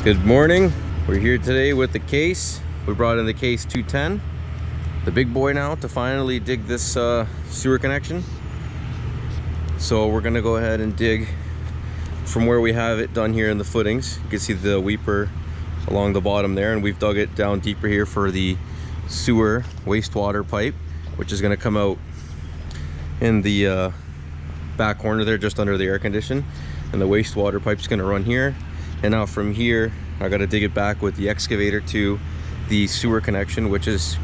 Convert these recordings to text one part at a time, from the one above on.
Good morning. We're here today with the case. We brought in the case 210, the big boy now, to finally dig this sewer connection. So we're gonna go ahead and dig from where we have it done here in the footings. You can see the weeper along the bottom there, and we've dug it down deeper here for the sewer wastewater pipe, which is gonna come out in the back corner there, just under the air condition, and the wastewater pipe's gonna run here. And now from here, I got to dig it back with the excavator to the sewer connection, which is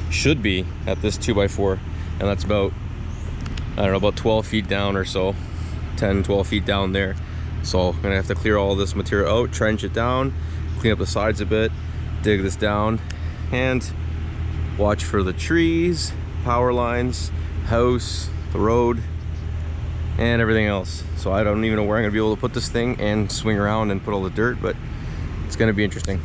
should be at this 2x4, and that's about, I don't know, about 12 feet down or so, 10-12 feet down there. So I'm gonna have to clear all this material out, trench it down, clean up the sides a bit, dig this down, and watch for the trees, power lines, house, the road, and everything else. So I don't even know where I'm gonna be able to put this thing and swing around and put all the dirt, but it's gonna be interesting.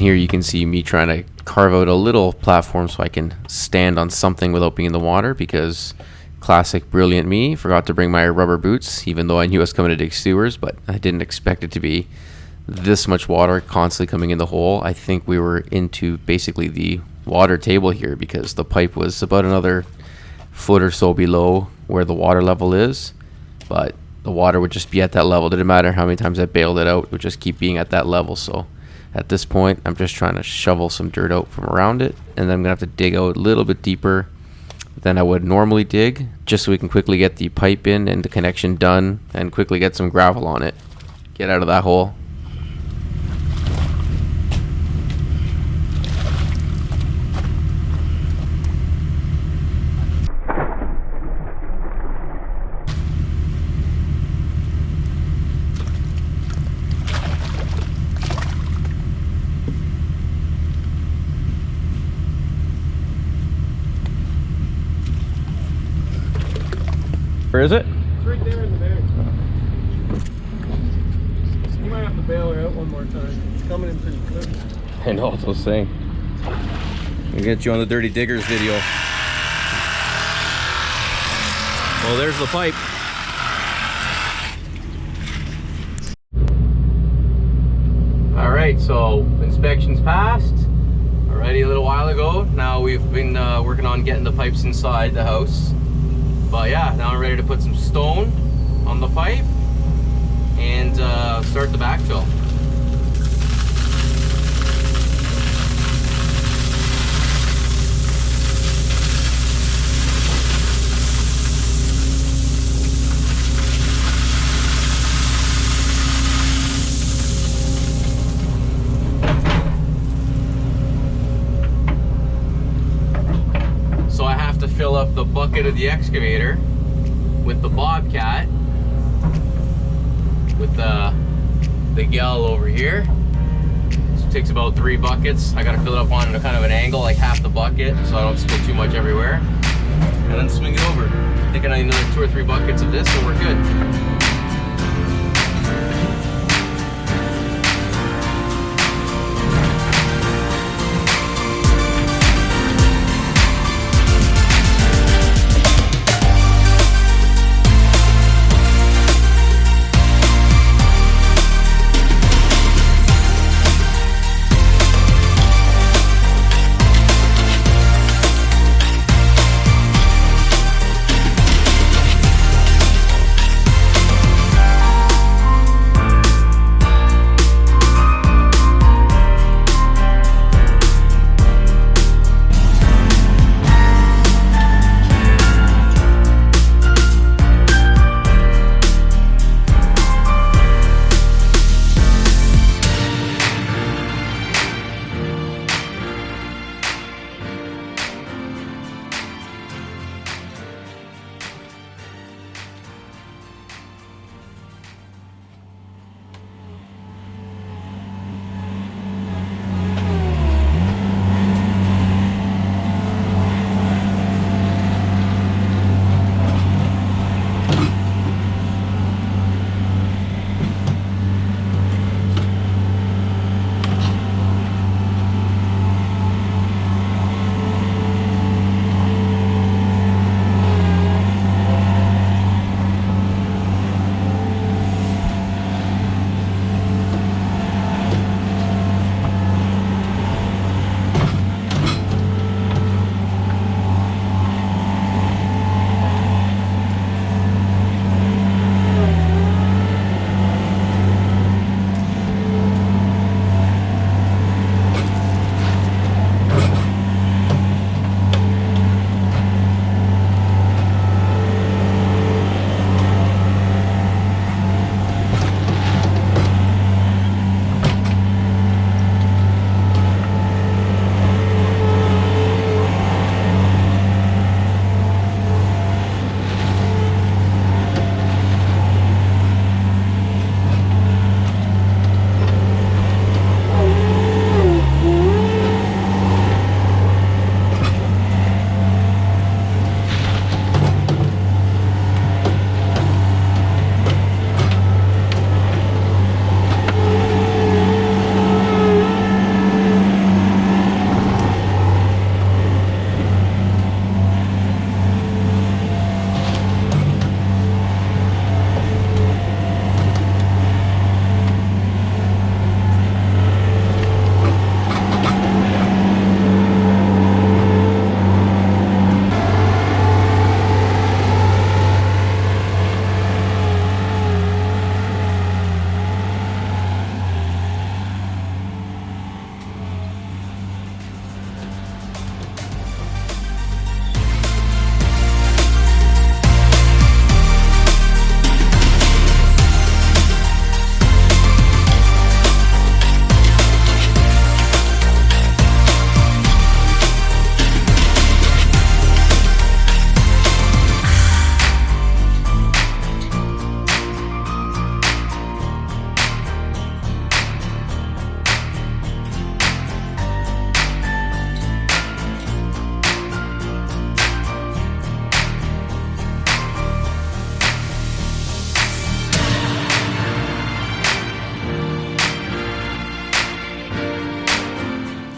here you can see me trying to carve out a little platform so I can stand on something without being in the water, because classic brilliant me, forgot to bring my rubber boots, even though I knew I was coming to dig sewers, but I didn't expect it to be this much water constantly coming in the hole. I think we were into basically the water table here, because the pipe was about another foot or so below where the water level is, but the water would just be at that level. Didn't matter how many times I bailed it out, it would just keep being at that level. So at this point, I'm just trying to shovel some dirt out from around it, and then I'm gonna have to dig out a little bit deeper than I would normally dig, just so we can quickly get the pipe in and the connection done and quickly get some gravel on it, get out of that hole. Where is it? It's right there in the bag. You might have to bail her out one more time. It's coming in pretty quick. I know what I was saying. We'll get you on the Dirty Diggers video. Well, there's the pipe. Alright, so inspections passed already a little while ago. Now we've been working on getting the pipes inside the house. But yeah, now I'm ready to put some stone on the pipe and start the backfill. So I have to fill up the bucket of the excavator with the bobcat with the ghel over here. So it takes about 3 buckets. I gotta fill it up on kind of an angle, like half the bucket, so I don't spill too much everywhere, and then swing it over. I think I need another 2 or 3 buckets of this and we're good.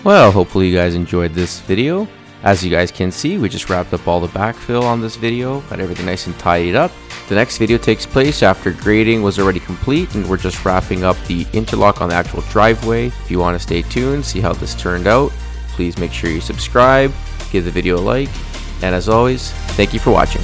Well, hopefully you guys enjoyed this video. As you guys can see, we just wrapped up all the backfill on this video, got everything nice and tidied up. The next video takes place after grading was already complete and we're just wrapping up the interlock on the actual driveway. If you want to stay tuned, see how this turned out, please make sure you subscribe, give the video a like, and as always, thank you for watching.